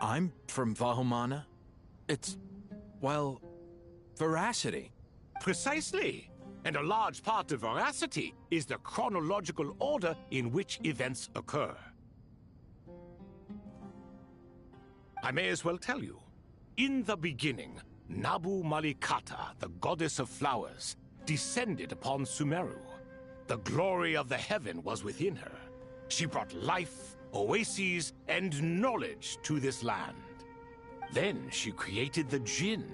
I'm from Vahumana. It's, well, veracity. Precisely. And a large part of veracity is the chronological order in which events occur. I may as well tell you. In the beginning, Nabu Malikata, the goddess of flowers, descended upon Sumeru. The glory of the heaven was within her. She brought life, oases, and knowledge to this land. Then she created the Jinn,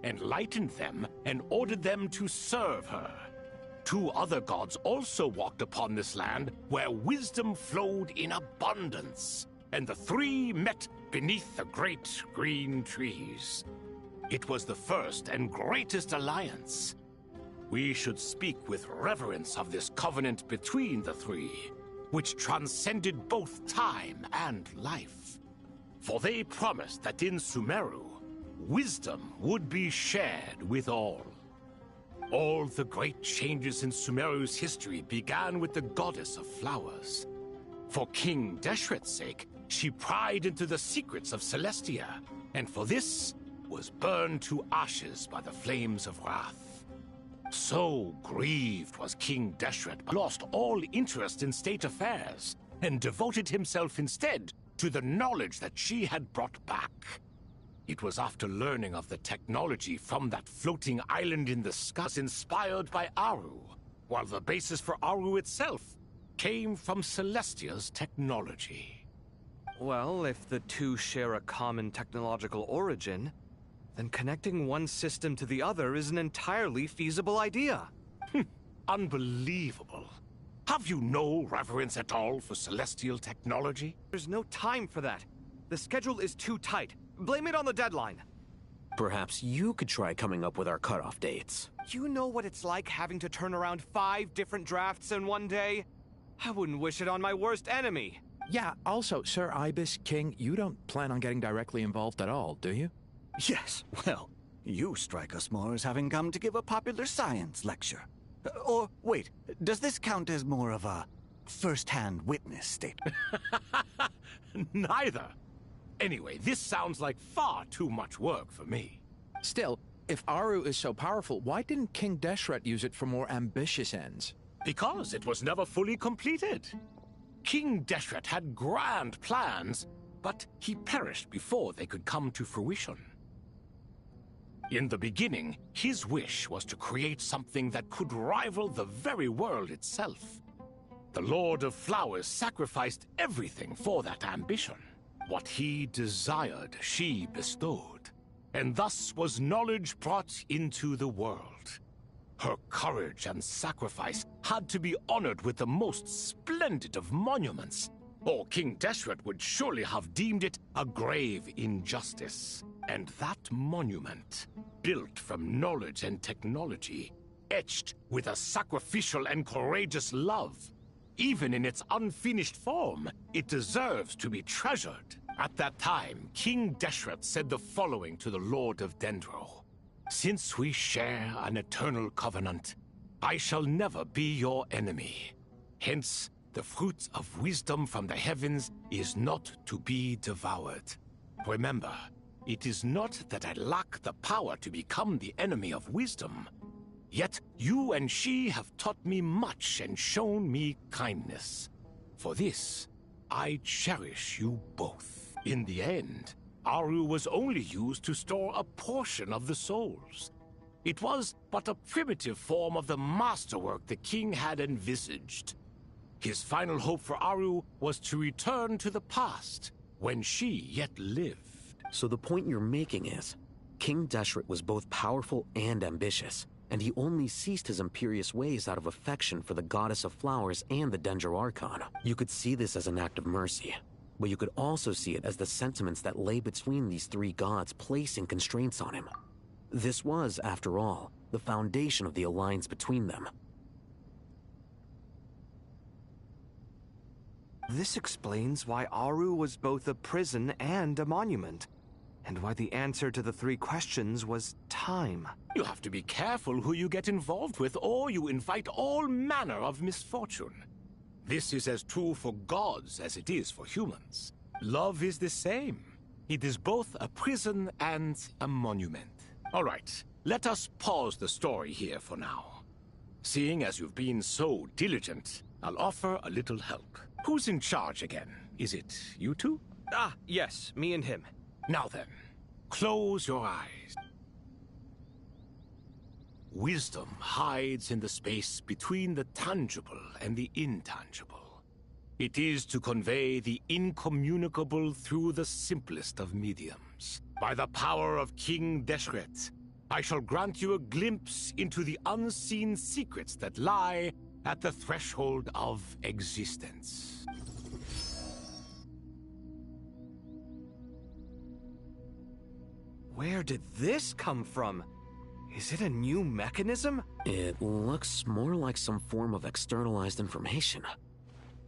enlightened them, and ordered them to serve her. Two other gods also walked upon this land where wisdom flowed in abundance, and the three met beneath the great green trees. It was the first and greatest alliance. We should speak with reverence of this covenant between the three, which transcended both time and life. For they promised that in Sumeru, wisdom would be shared with all. All the great changes in Sumeru's history began with the goddess of flowers. For King Deshret's sake, she pried into the secrets of Celestia, and for this was burned to ashes by the flames of wrath. So grieved was King Deshret, but lost all interest in state affairs, and devoted himself instead to the knowledge that she had brought back. It was after learning of the technology from that floating island in the sky inspired by Aru, while the basis for Aru itself came from Celestia's technology. Well, if the two share a common technological origin, then connecting one system to the other is an entirely feasible idea. Unbelievable. Have you no reverence at all for celestial technology? There's no time for that. The schedule is too tight. Blame it on the deadline. Perhaps you could try coming up with our cutoff dates. You know what it's like having to turn around 5 different drafts in one day? I wouldn't wish it on my worst enemy. Yeah, also, Sir Ibis, King, you don't plan on getting directly involved at all, do you? Yes, well, you strike us more as having come to give a popular science lecture. Or, wait, does this count as more of a first-hand witness statement? Neither. Anyway, this sounds like far too much work for me. Still, if Aru is so powerful, why didn't King Deshret use it for more ambitious ends? Because it was never fully completed. King Deshret had grand plans, but he perished before they could come to fruition. In the beginning, his wish was to create something that could rival the very world itself. The Lord of Flowers sacrificed everything for that ambition. What he desired, she bestowed, and thus was knowledge brought into the world. Her courage and sacrifice had to be honored with the most splendid of monuments, or King Deshret would surely have deemed it a grave injustice. And that monument, built from knowledge and technology, etched with a sacrificial and courageous love, even in its unfinished form, it deserves to be treasured. At that time, King Deshret said the following to the Lord of Dendro. Since we share an eternal covenant, I shall never be your enemy. Hence, the fruit of wisdom from the heavens is not to be devoured. Remember, it is not that I lack the power to become the enemy of wisdom. Yet you and she have taught me much and shown me kindness. For this, I cherish you both. In the end, Aru was only used to store a portion of the souls. It was but a primitive form of the masterwork the king had envisaged. His final hope for Aru was to return to the past, when she yet lived. So the point you're making is, King Deshret was both powerful and ambitious, and he only ceased his imperious ways out of affection for the Goddess of Flowers and the Dendro Archon. You could see this as an act of mercy, but you could also see it as the sentiments that lay between these three gods placing constraints on him. This was, after all, the foundation of the alliance between them. This explains why Aru was both a prison and a monument, and why the answer to the 3 questions was time. You have to be careful who you get involved with, or you invite all manner of misfortune. This is as true for gods as it is for humans. Love is the same. It is both a prison and a monument. All right, let us pause the story here for now. Seeing as you've been so diligent, I'll offer a little help. Who's in charge again? Is it you two? Ah, yes, me and him. Now then, close your eyes. Wisdom hides in the space between the tangible and the intangible. It is to convey the incommunicable through the simplest of mediums. By the power of King Deshret, I shall grant you a glimpse into the unseen secrets that lie at the threshold of existence. Where did this come from? Is it a new mechanism? It looks more like some form of externalized information.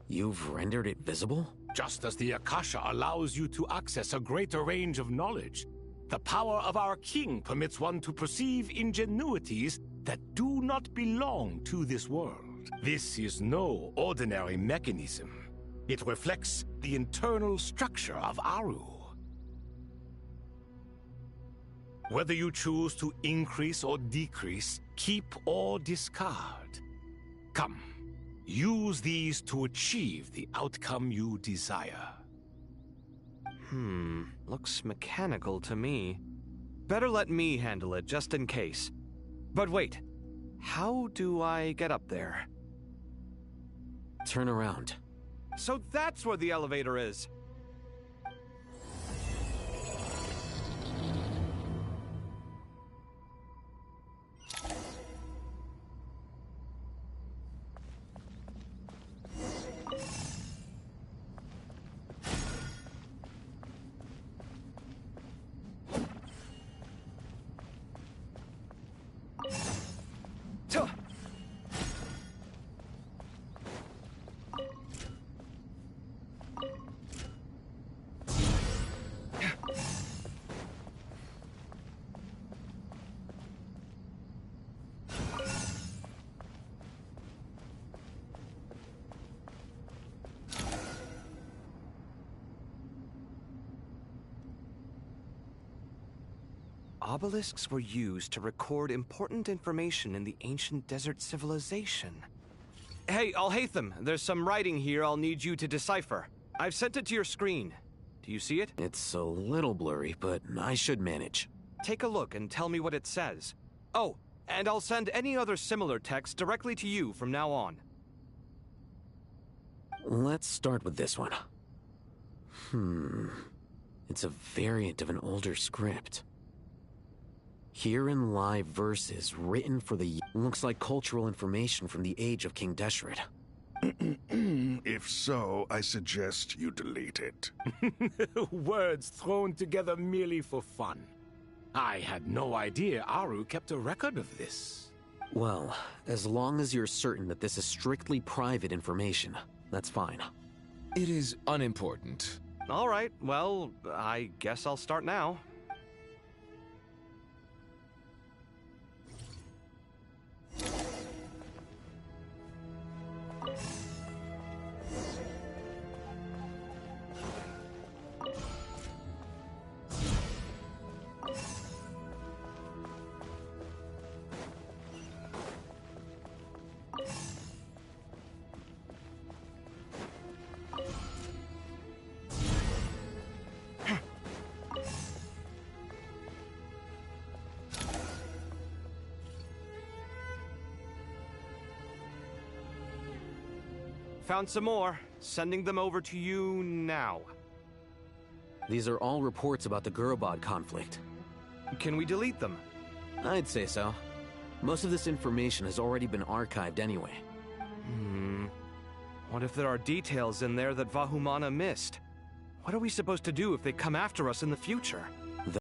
You've rendered it visible? Just as the Akasha allows you to access a greater range of knowledge, the power of our king permits one to perceive ingenuities that do not belong to this world. This is no ordinary mechanism. It reflects the internal structure of Aru. Whether you choose to increase or decrease, keep or discard. Come, use these to achieve the outcome you desire. Looks mechanical to me. Better let me handle it, just in case. But wait, how do I get up there? Turn around. So that's where the elevator is! Obelisks were used to record important information in the ancient desert civilization. Hey, Alhaitham, there's some writing here I'll need you to decipher. I've sent it to your screen. Do you see it? It's a little blurry, but I should manage. Take a look and tell me what it says. Oh, and I'll send any other similar text directly to you from now on. Let's start with this one. It's a variant of an older script. Herein lie verses written for the... Looks like cultural information from the age of King Deshret. If so, I suggest you delete it. Words thrown together merely for fun. I had no idea Aru kept a record of this. Well, as long as you're certain that this is strictly private information, that's fine. It is unimportant. All right, well, I guess I'll start now. Found some more. Sending them over to you now. These are all reports about the Gurubad conflict. Can we delete them? I'd say so. Most of this information has already been archived anyway. What if there are details in there that Vahumana missed? What are we supposed to do if they come after us in the future?